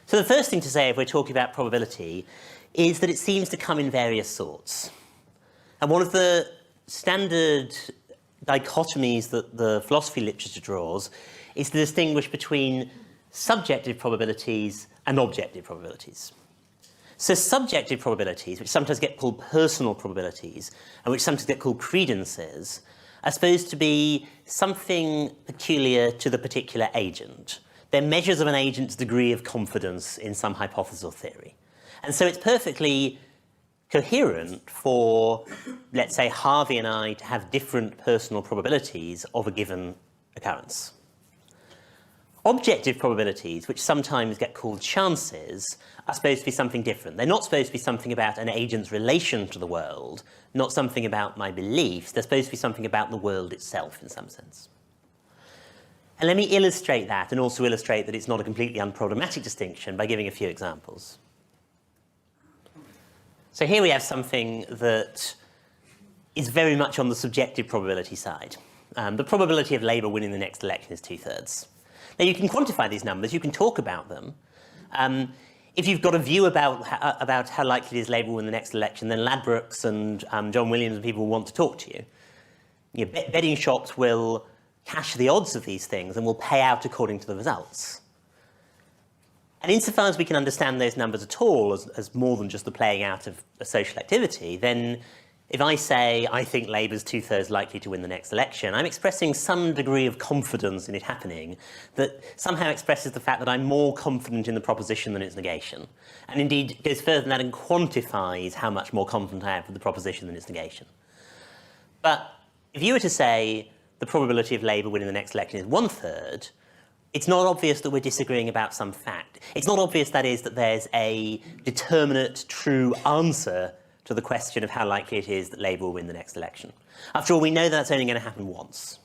So the first thing to say if we're talking about probability is that it seems to come in various sorts. And one of the standard dichotomies that the philosophy literature draws is to distinguish between subjective probabilities and objective probabilities. So subjective probabilities, which sometimes get called personal probabilities, and which sometimes get called credences, are supposed to be something peculiar to the particular agent. They're measures of an agent's degree of confidence in some hypothesis or theory. And so it's perfectly coherent for, let's say, Harvey and I to have different personal probabilities of a given occurrence. Objective probabilities, which sometimes get called chances, are supposed to be something different. They're not supposed to be something about an agent's relation to the world, not something about my beliefs. They're supposed to be something about the world itself in some sense. And let me illustrate that, and also illustrate that it's not a completely unproblematic distinction by giving a few examples. So here we have something that is very much on the subjective probability side. The probability of Labour winning the next election is 2/3. Now you can quantify these numbers, you can talk about them. If you've got a view about how likely it is Labour will win the next election, then Ladbrokes and John Williams and people will want to talk to you. Betting shops will cash the odds of these things and will pay out according to the results. And insofar as we can understand those numbers at all as more than just the playing out of a social activity, then if I say I think Labour's 2/3 likely to win the next election, I'm expressing some degree of confidence in it happening that somehow expresses the fact that I'm more confident in the proposition than its negation. And indeed goes further than that and quantifies how much more confident I am with the proposition than its negation. But if you were to say the probability of Labour winning the next election is 1/3, it's not obvious that we're disagreeing about some fact. It's not obvious, that is, that there's a determinate true answer to the question of how likely it is that Labour will win the next election. After all, we know that's only going to happen once.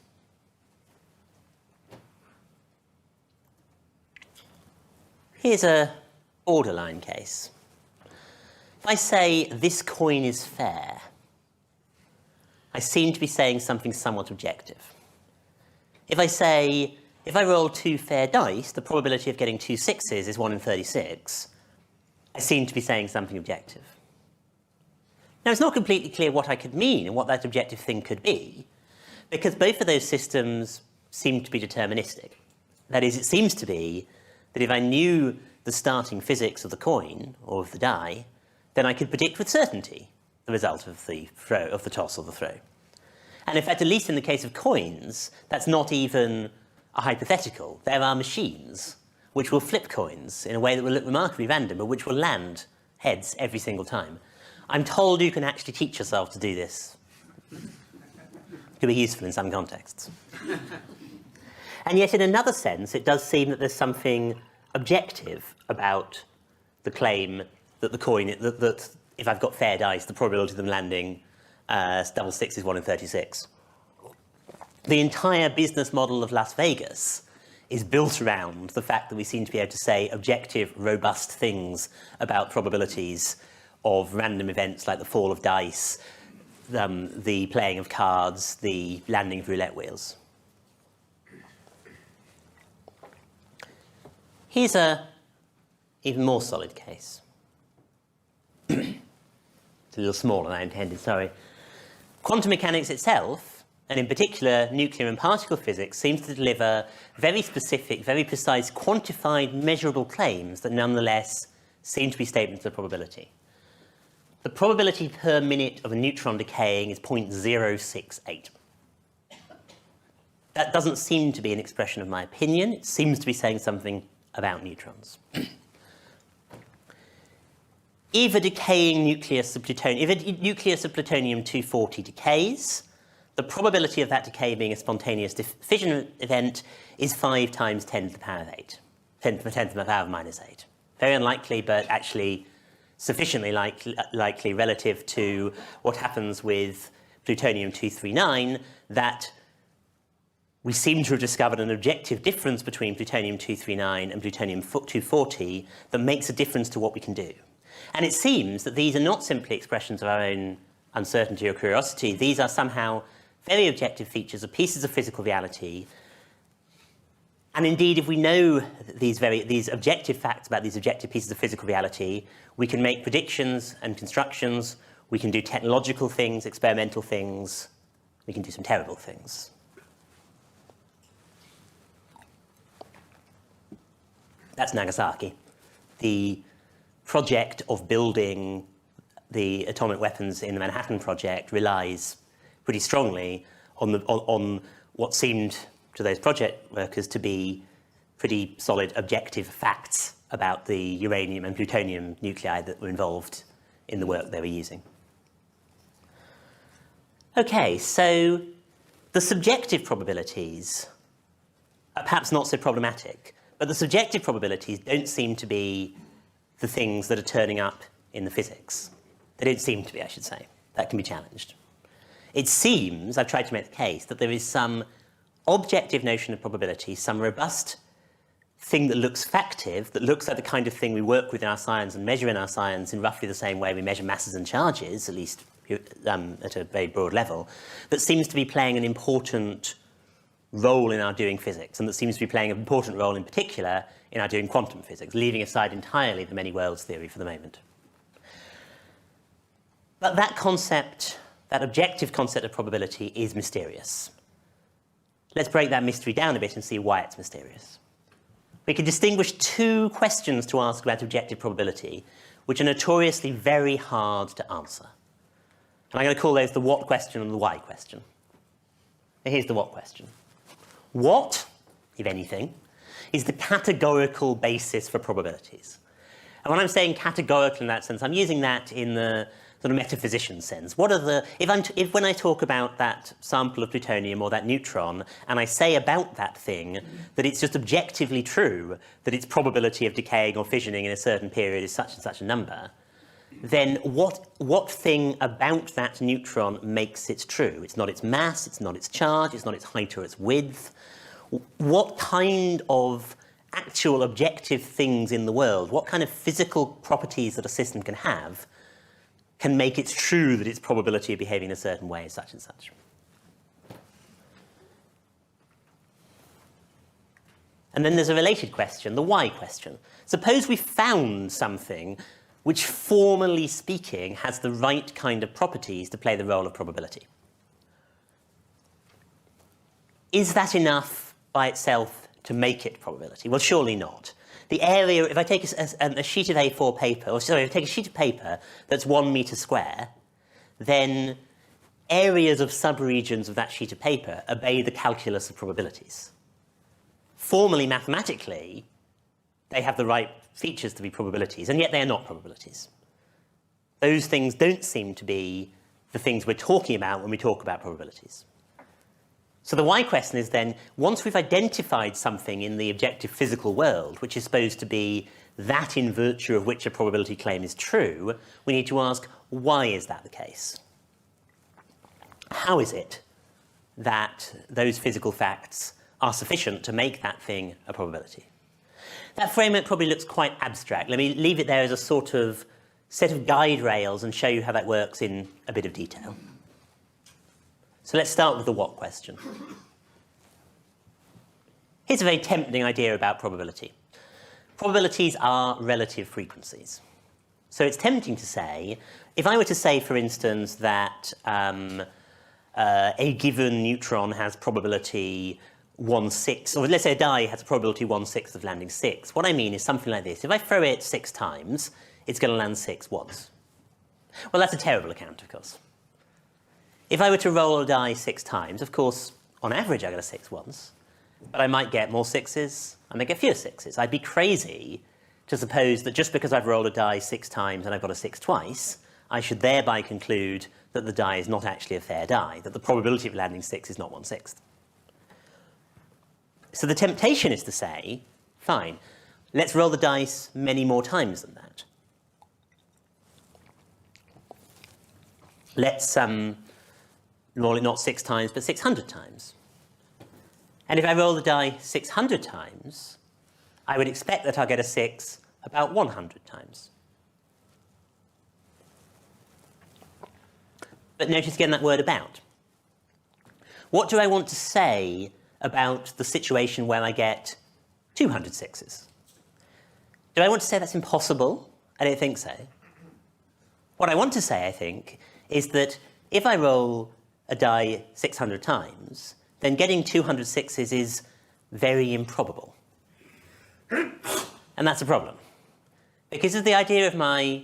Here's a borderline case. If I say this coin is fair, I seem to be saying something somewhat objective. If I say, if I roll 2 fair dice, the probability of getting 2 6s is 1 in 36, I seem to be saying something objective. Now, it's not completely clear what I could mean and what that objective thing could be, because both of those systems seem to be deterministic. That is, it seems to be that if I knew the starting physics of the coin or of the die, then I could predict with certainty the result of the throw, of the toss or the throw. And in fact, at least in the case of coins, that's not even a hypothetical. There are machines which will flip coins in a way that will look remarkably random, but which will land heads every single time. I'm told you can actually teach yourself to do this. It could be useful in some contexts. And yet, in another sense, it does seem that there's something objective about the claim that the coin, that if I've got fair dice, the probability of them landing double six is 1 in 36. The entire business model of Las Vegas is built around the fact that we seem to be able to say objective, robust things about probabilities of random events like the fall of dice, the playing of cards, the landing of roulette wheels. Here's a even more solid case. It's a little smaller than I intended, sorry. Quantum mechanics itself, and in particular nuclear and particle physics, seems to deliver very specific, very precise, quantified, measurable claims that nonetheless seem to be statements of probability. The probability per minute of a neutron decaying is 0.068. That doesn't seem to be an expression of my opinion. It seems to be saying something about neutrons. If a nucleus of plutonium-240 decays, the probability of that decay being a spontaneous fission event is 5 times 10 to the power of 8, 10 to the power of minus 8. Very unlikely, but actually sufficiently likely relative to what happens with plutonium-239 that we seem to have discovered an objective difference between plutonium-239 and plutonium-240 that makes a difference to what we can do. And it seems that these are not simply expressions of our own uncertainty or curiosity. These are somehow very objective features of pieces of physical reality And indeed, if we know these objective facts about these objective pieces of physical reality, we can make predictions and constructions, we can do technological things, experimental things, we can do some terrible things. That's Nagasaki. The project of building the atomic weapons in the Manhattan Project relies pretty strongly on what seemed to those project workers to be pretty solid objective facts about the uranium and plutonium nuclei that were involved in the work they were using. Okay, so the subjective probabilities are perhaps not so problematic, but the subjective probabilities don't seem to be the things that are turning up in the physics. They don't seem to be, I should say. That can be challenged. It seems, I've tried to make the case, that there is some objective notion of probability, some robust thing that looks factive, that looks like the kind of thing we work with in our science and measure in our science in roughly the same way we measure masses and charges, at least at a very broad level, that seems to be playing an important role in our doing physics, and that seems to be playing an important role in particular in our doing quantum physics, leaving aside entirely the many worlds theory for the moment. But that concept, that objective concept of probability, is mysterious. Let's break that mystery down a bit and see why it's mysterious. We can distinguish two questions to ask about objective probability, which are notoriously very hard to answer. And I'm going to call those the what question and the why question. Now, here's the what question. What, if anything, is the categorical basis for probabilities? And when I'm saying categorical in that sense, I'm using that in the sort of metaphysician sense. What are the, if when I talk about that sample of plutonium or that neutron, and I say about that thing that it's just objectively true that its probability of decaying or fissioning in a certain period is such and such a number, then what thing about that neutron makes it true? It's not its mass, it's not its charge, it's not its height or its width. What kind of actual objective things in the world, what kind of physical properties that a system can have, can make it true that its probability of behaving in a certain way is such and such? And then there's a related question, the why question. Suppose we found something which, formally speaking, has the right kind of properties to play the role of probability. Is that enough by itself to make it probability? Well, surely not. The area, if I take a sheet of A4 paper, or sorry, if I take a sheet of paper that's 1 meter square, then areas of subregions of that sheet of paper obey the calculus of probabilities. Formally, mathematically, they have the right features to be probabilities, and yet they are not probabilities. Those things don't seem to be the things we're talking about when we talk about probabilities. So the why question is then, once we've identified something in the objective physical world, which is supposed to be that in virtue of which a probability claim is true, we need to ask, why is that the case? How is it that those physical facts are sufficient to make that thing a probability? That framework probably looks quite abstract. Let me leave it there as a sort of set of guide rails and show you how that works in a bit of detail. So let's start with the what question. Here's a very tempting idea about probability. Probabilities are relative frequencies. So it's tempting to say, if I were to say, for instance, that a given neutron has probability 1/6, or let's say a die has a probability 1/6 of landing 6, what I mean is something like this. If I throw it 6 times, it's going to land 6 once. Well, that's a terrible account, of course. If I were to roll a die 6 times, of course, on average I get a 6 once, but I might get more 6s, I might get fewer 6s. I'd be crazy to suppose that just because I've rolled a die 6 times and I've got a 6 twice, I should thereby conclude that the die is not actually a fair die, that the probability of landing 6 is not 1/6. So the temptation is to say, fine, let's roll the dice many more times than that. Let's roll it not 6 times, but 600 times. And if I roll the die 600 times, I would expect that I'll get a 6 about 100 times. But notice again that word about. What do I want to say about the situation where I get 200 sixes. Do I want to say that's impossible? I don't think so. What I want to say, I think, is that if I roll a die 600 times, then getting 200 sixes is very improbable. And that's a problem. Because the idea of my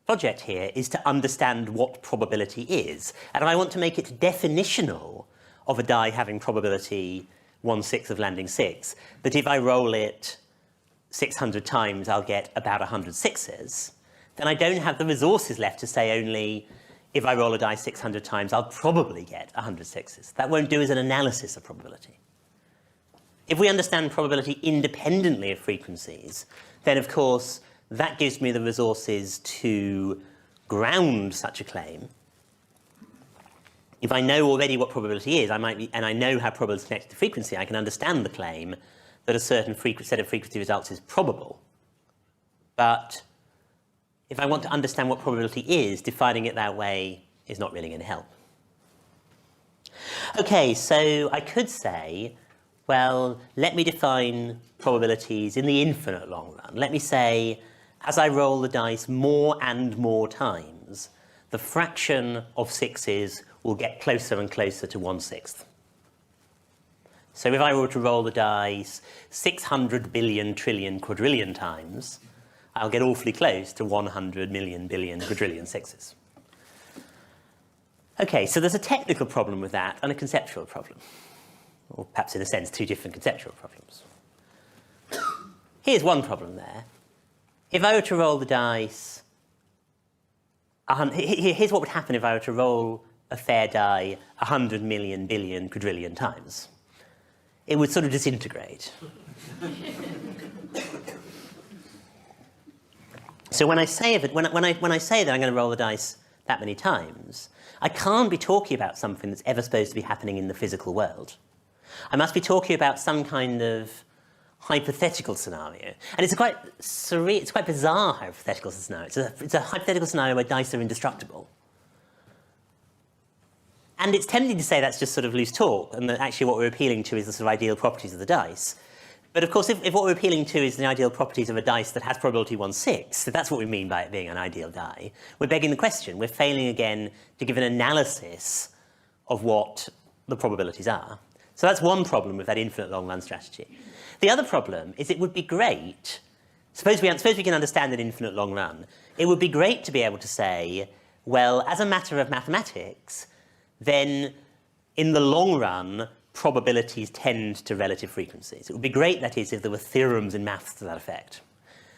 project here is to understand what probability is. And if I want to make it definitional of a die having probability 1/6 of landing 6, that if I roll it 600 times, I'll get about 100 sixes, then I don't have the resources left to say only if I roll a die 600 times, I'll probably get 100 sixes. That won't do as an analysis of probability. If we understand probability independently of frequencies, then of course that gives me the resources to ground such a claim. If I know already what probability is, and I know how probability is connected to frequency, I can understand the claim that a certain set of frequency results is probable. But if I want to understand what probability is, defining it that way is not really going to help. Okay, so I could say, well, let me define probabilities in the infinite long run. Let me say, as I roll the dice more and more times, the fraction of sixes will get closer and closer to 1/6. So if I were to roll the dice 600 billion trillion quadrillion times, I'll get awfully close to 100 million billion quadrillion sixes. Okay, so there's a technical problem with that and a conceptual problem. Or perhaps in a sense, two different conceptual problems. Here's one problem there. If I were to roll the dice, here's what would happen if I were to roll a fair die 100 million billion quadrillion times. It would sort of disintegrate. So when I say that I'm going to roll the dice that many times, I can't be talking about something that's ever supposed to be happening in the physical world. I must be talking about some kind of hypothetical scenario. And it's quite surreal, it's quite bizarre hypothetical scenario. It's a hypothetical scenario where dice are indestructible. And it's tempting to say that's just sort of loose talk, and that actually what we're appealing to is the sort of ideal properties of the dice. But of course, if what we're appealing to is the ideal properties of a dice that has probability 1/6, if that's what we mean by it being an ideal die, we're begging the question. We're failing again to give an analysis of what the probabilities are. So that's one problem with that infinite long run strategy. The other problem is it would be great, suppose we can understand an infinite long run, it would be great to be able to say, well, as a matter of mathematics, then in the long run, probabilities tend to relative frequencies. It would be great, that is, if there were theorems in maths to that effect.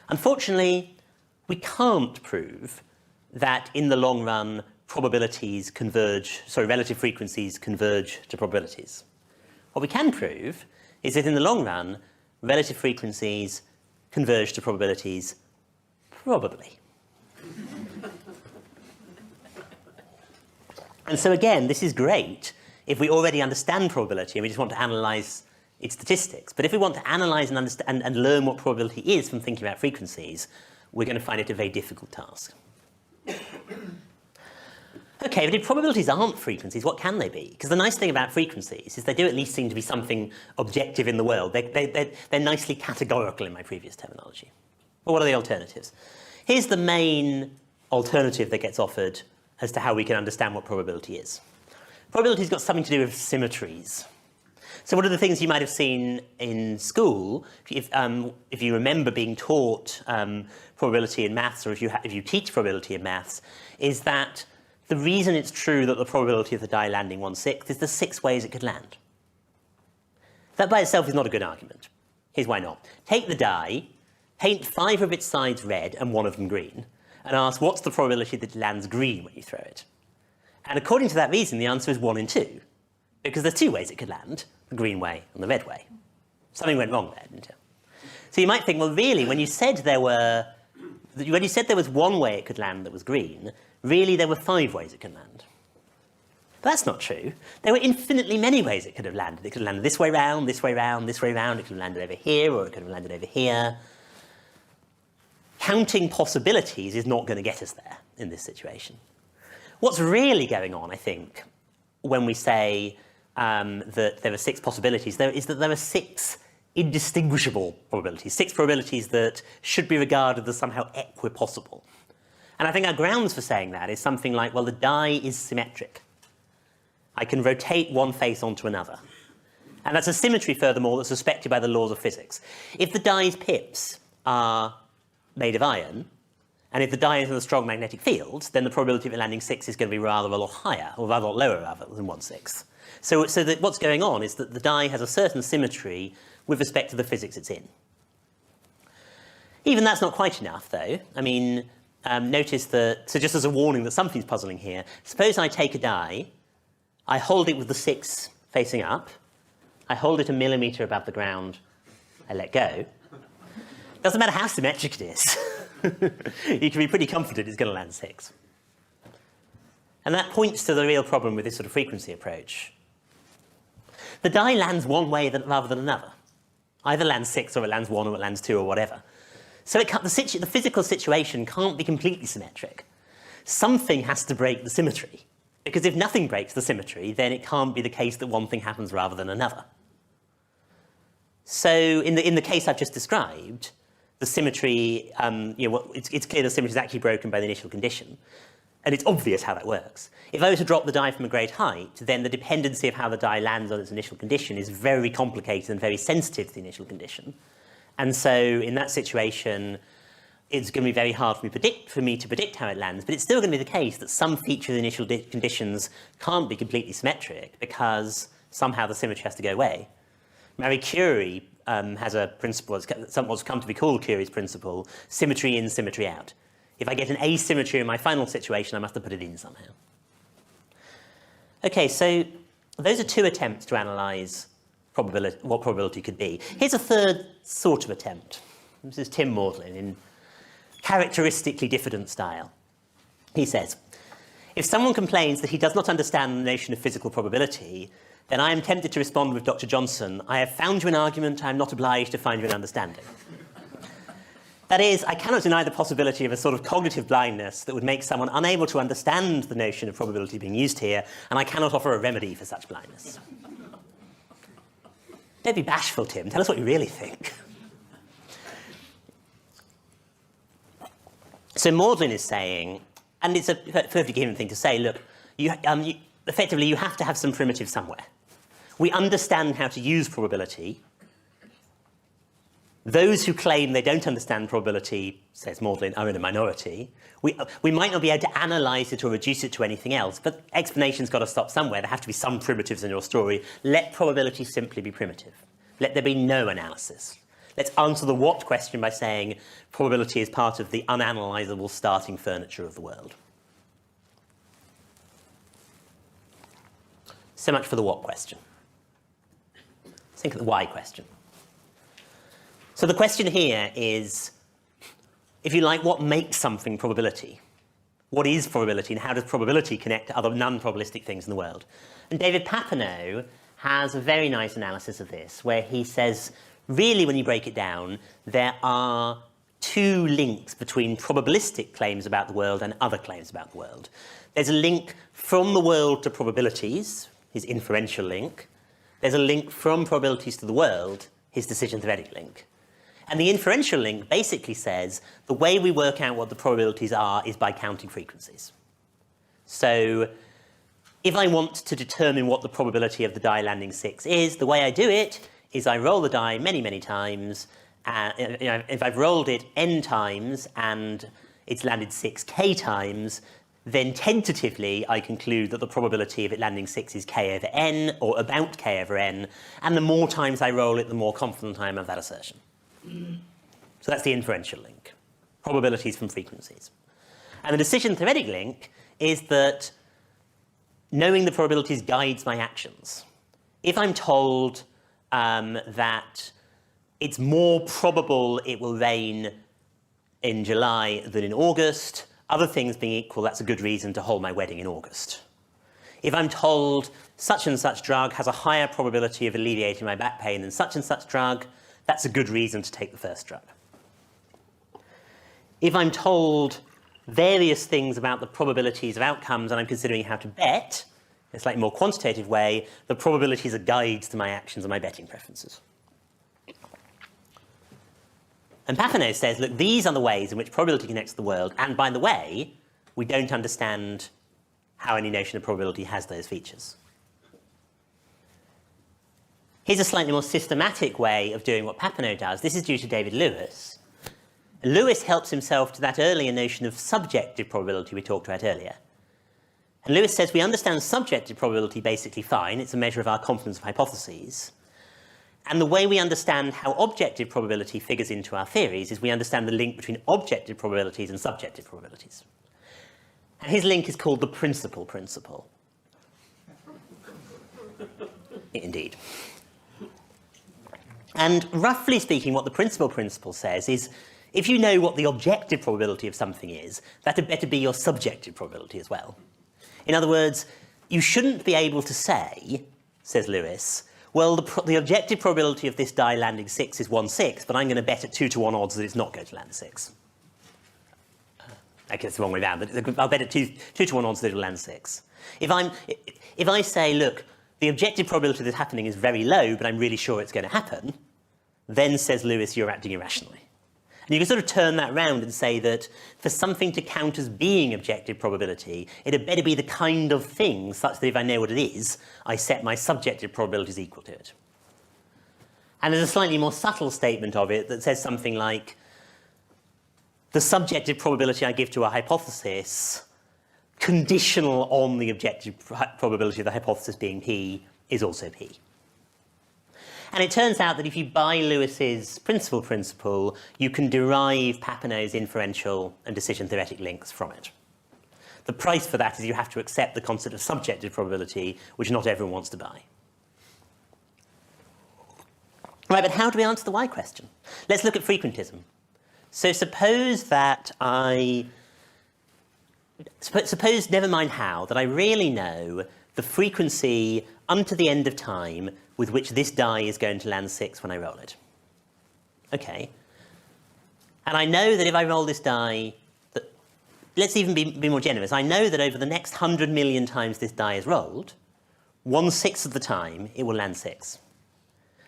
Unfortunately, we can't prove that in the long run, relative frequencies converge to probabilities. What we can prove is that in the long run, relative frequencies converge to probabilities, probably. And so again, this is great if we already understand probability and we just want to analyze its statistics. But if we want to analyze and understand and learn what probability is from thinking about frequencies, we're going to find it a very difficult task. Okay, but if probabilities aren't frequencies, what can they be? Because the nice thing about frequencies is they do at least seem to be something objective in the world. They're nicely categorical in my previous terminology. Well, what are the alternatives? Here's the main alternative that gets offered as to how we can understand what probability is. Probability's got something to do with symmetries. So one of the things you might have seen in school, if you remember being taught probability in maths, or if you teach probability in maths, is that the reason it's true that the probability of the die landing 1/6 is there's 6 ways it could land. That by itself is not a good argument. Here's why not. Take the die, paint 5 of its sides red and 1 of them green, and ask what's the probability that it lands green when you throw it. And according to that reason, the answer is 1 in 2, because there's 2 ways it could land, the green way and the red way. Something went wrong there, didn't it? So you might think, well, really, when you said there was 1 way it could land that was green, really there were 5 ways it could land. But that's not true. There were infinitely many ways it could have landed. It could have landed this way round, this way round, this way round. It could have landed over here, or it could have landed over here. Counting possibilities is not going to get us there in this situation. What's really going on, I think, when we say that there are 6 possibilities, is that there are 6 indistinguishable probabilities, 6 probabilities that should be regarded as somehow equipossible. And I think our grounds for saying that is something like, well, the die is symmetric. I can rotate one face onto another. And that's a symmetry, furthermore, that's respected by the laws of physics. If the die's pips are made of iron, and if the die is in a strong magnetic field, then the probability of it landing 6 is going to be rather a lot higher, or rather a lot lower rather than 1/6. So that what's going on is that the die has a certain symmetry with respect to the physics it's in. Even that's not quite enough, though. I mean, notice that, so just as a warning that something's puzzling here, suppose I take a die, I hold it with the 6 facing up, I hold it a millimetre above the ground, I let go. Doesn't matter how symmetric it is. You can be pretty confident it's going to land 6. And that points to the real problem with this sort of frequency approach. The die lands one way rather than another. Either lands 6 or it lands 1 or it lands 2 or whatever. So the physical situation can't be completely symmetric. Something has to break the symmetry. Because if nothing breaks the symmetry, then it can't be the case that one thing happens rather than another. So in the case I've just described, the symmetry, it's clear the symmetry is actually broken by the initial condition. And it's obvious how that works. If I were to drop the die from a great height, then the dependency of how the die lands on its initial condition is very complicated and very sensitive to the initial condition. And so in that situation, it's going to be very hard for me to predict how it lands, but it's still going to be the case that some feature of the initial conditions can't be completely symmetric because somehow the symmetry has to go away. Marie Curie has a principle, what's come to be called Curie's principle, symmetry in, symmetry out. If I get an asymmetry in my final situation, I must have put it in somehow. Okay, so those are 2 attempts to analyse what probability could be. Here's a third sort of attempt. This is Tim Maudlin in characteristically diffident style. He says, if someone complains that he does not understand the notion of physical probability, then I am tempted to respond with Dr. Johnson, I have found you an argument, I am not obliged to find you an understanding. That is, I cannot deny the possibility of a sort of cognitive blindness that would make someone unable to understand the notion of probability being used here, and I cannot offer a remedy for such blindness. Don't be bashful, Tim. Tell us what you really think. So Maudlin is saying, and it's a perfectly given thing to say, look, effectively you have to have some primitive somewhere. We understand how to use probability. Those who claim they don't understand probability, says Maudlin, are in a minority. We might not be able to analyse it or reduce it to anything else, but explanation's got to stop somewhere. There have to be some primitives in your story. Let probability simply be primitive. Let there be no analysis. Let's answer the what question by saying probability is part of the unanalysable starting furniture of the world. So much for the what question. Let's think of the why question. So the question here is, if you like, what makes something probability? What is probability, and how does probability connect to other non-probabilistic things in the world? And David Papineau has a very nice analysis of this, where he says, really, when you break it down, there are 2 links between probabilistic claims about the world and other claims about the world. There's a link from the world to probabilities, his inferential link. There's a link from probabilities to the world, his decision-theoretic link. And the inferential link basically says the way we work out what the probabilities are is by counting frequencies. So if I want to determine what the probability of the die landing 6 is, the way I do it is I roll the die many, many times. If I've rolled it n times and it's landed 6k times, then tentatively I conclude that the probability of it landing 6 is k over n, or about k over n, and the more times I roll it, the more confident I am of that assertion. So that's the inferential link. Probabilities from frequencies. And the decision-theoretic link is that knowing the probabilities guides my actions. If I'm told that it's more probable it will rain in July than in August, other things being equal, that's a good reason to hold my wedding in August. If I'm told such and such drug has a higher probability of alleviating my back pain than such and such drug, that's a good reason to take the first drug. If I'm told various things about the probabilities of outcomes and I'm considering how to bet, in a slightly more quantitative way, the probabilities are guides to my actions and my betting preferences. And Papineau says, look, these are the ways in which probability connects to the world, and by the way, we don't understand how any notion of probability has those features. Here's a slightly more systematic way of doing what Papineau does. This is due to David Lewis. Lewis helps himself to that earlier notion of subjective probability we talked about earlier. And Lewis says we understand subjective probability basically fine. It's a measure of our confidence of hypotheses. And the way we understand how objective probability figures into our theories is we understand the link between objective probabilities and subjective probabilities. And his link is called the principal principle. Indeed. And roughly speaking, what the principal principle says is, if you know what the objective probability of something is, that had better be your subjective probability as well. In other words, you shouldn't be able to say, says Lewis, well, the objective probability of this die landing 6 is 1/6, but I'm going to bet at 2-to-1 odds that it's not going to land 6. Okay, it's the wrong way round, but I'll bet at 2-to-1 odds that it'll land 6. If I say, look, the objective probability of this happening is very low, but I'm really sure it's going to happen, then, says Lewis, you're acting irrationally. And you can sort of turn that round and say that for something to count as being objective probability, it had better be the kind of thing such that if I know what it is, I set my subjective probabilities equal to it. And there's a slightly more subtle statement of it that says something like, the subjective probability I give to a hypothesis, conditional on the objective probability of the hypothesis being P, is also P. And it turns out that if you buy Lewis's principal principle, you can derive Papineau's inferential and decision theoretic links from it. The price for that is you have to accept the concept of subjective probability, which not everyone wants to buy. Right, but how do we answer the why question? Let's look at frequentism. So suppose that suppose, never mind how, that I really know the frequency unto the end of time with which this die is going to land 6 when I roll it. Okay. And I know that if I roll this die, let's even be more generous, I know that over the next 100 million times this die is rolled, 1/6 of the time it will land 6.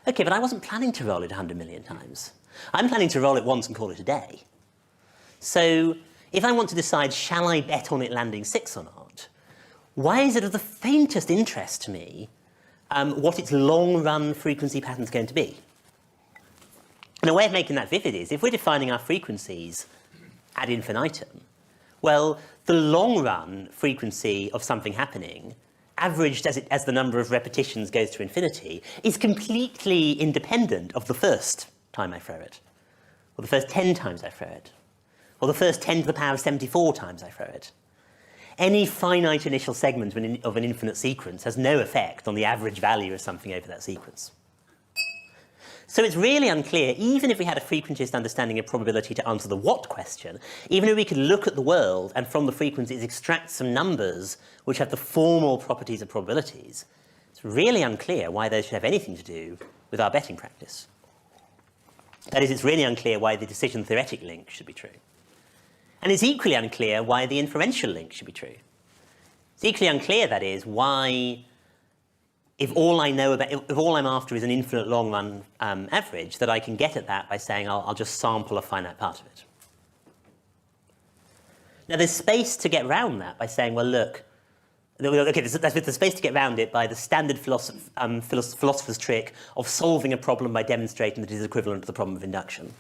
Okay, but I wasn't planning to roll it 100 million times. I'm planning to roll it once and call it a day. So if I want to decide, shall I bet on it landing 6 or not, why is it of the faintest interest to me what its long-run frequency pattern is going to be? And a way of making that vivid is, if we're defining our frequencies ad infinitum, well, the long-run frequency of something happening, averaged as the number of repetitions goes to infinity, is completely independent of the first time I throw it, or the first 10 times I throw it, or the first 10 to the power of 74 times I throw it. Any finite initial segment of an infinite sequence has no effect on the average value of something over that sequence. So it's really unclear, even if we had a frequentist understanding of probability to answer the what question, even if we could look at the world and from the frequencies extract some numbers which have the formal properties of probabilities, it's really unclear why those should have anything to do with our betting practice. That is, it's really unclear why the decision theoretic link should be true. And it's equally unclear why the inferential link should be true. It's equally unclear, that is, why, if all I'm after is an infinite long-run average, that I can get at that by saying I'll just sample a finite part of it. Now, there's space to get around that by saying, well, look, okay, there's space to get around it by the standard philosopher's trick of solving a problem by demonstrating that it is equivalent to the problem of induction,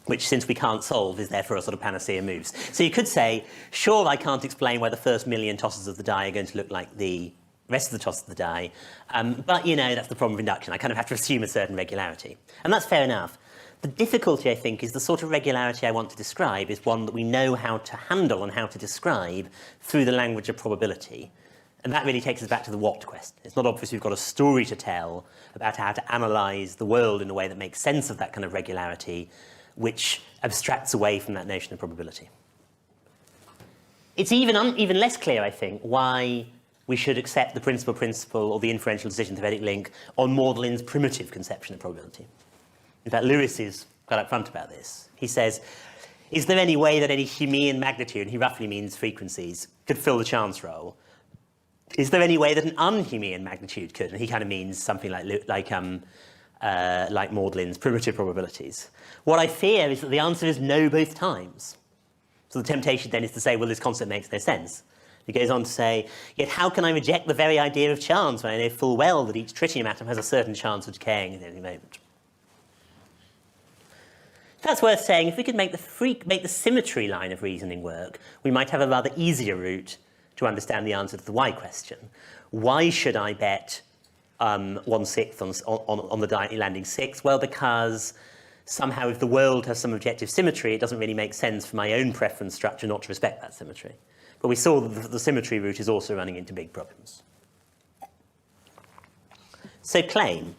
which, since we can't solve, is therefore a sort of panacea moves. So you could say, sure, I can't explain why the first million tosses of the die are going to look like the rest of the tosses of the die, but, you know, that's the problem of induction. I kind of have to assume a certain regularity. And that's fair enough. The difficulty, I think, is the sort of regularity I want to describe is one that we know how to handle and how to describe through the language of probability. And that really takes us back to the what question. It's not obvious we've got a story to tell about how to analyse the world in a way that makes sense of that kind of regularity, which abstracts away from that notion of probability. It's even less clear, I think, why we should accept the principal principle or the inferential decision theoretic link on Magdalen's primitive conception of probability. In fact, Lewis is quite upfront about this. He says, is there any way that any Humean magnitude, and he roughly means frequencies, could fill the chance role? Is there any way that an unhumean magnitude could? And he kind of means something like like Maudlin's primitive probabilities. What I fear is that the answer is no both times. So the temptation then is to say, well, this concept makes no sense. He goes on to say, yet how can I reject the very idea of chance when I know full well that each tritium atom has a certain chance of decaying at any moment? That's worth saying. If we could make the symmetry line of reasoning work, we might have a rather easier route to understand the answer to the why question. Why should I bet 1/6 on the directly landing 6? Well, because somehow if the world has some objective symmetry, it doesn't really make sense for my own preference structure not to respect that symmetry. But we saw that the symmetry route is also running into big problems. So claim.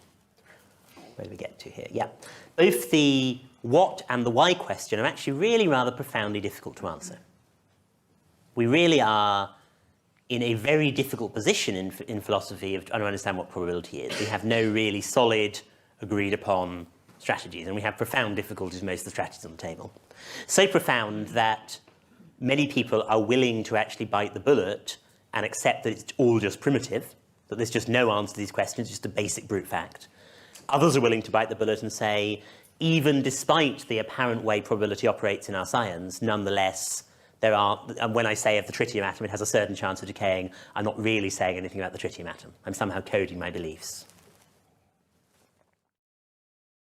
Where do we get to here? Yeah. Both the what and the why question are actually really rather profoundly difficult to answer. We really are in a very difficult position in philosophy of trying to understand what probability is. We have no really solid, agreed upon strategies, and we have profound difficulties with most of the strategies on the table. So profound that many people are willing to actually bite the bullet and accept that it's all just primitive, that there's just no answer to these questions, just a basic brute fact. Others are willing to bite the bullet and say, even despite the apparent way probability operates in our science, nonetheless, there are, and when I say of the tritium atom it has a certain chance of decaying, I'm not really saying anything about the tritium atom. I'm somehow coding my beliefs.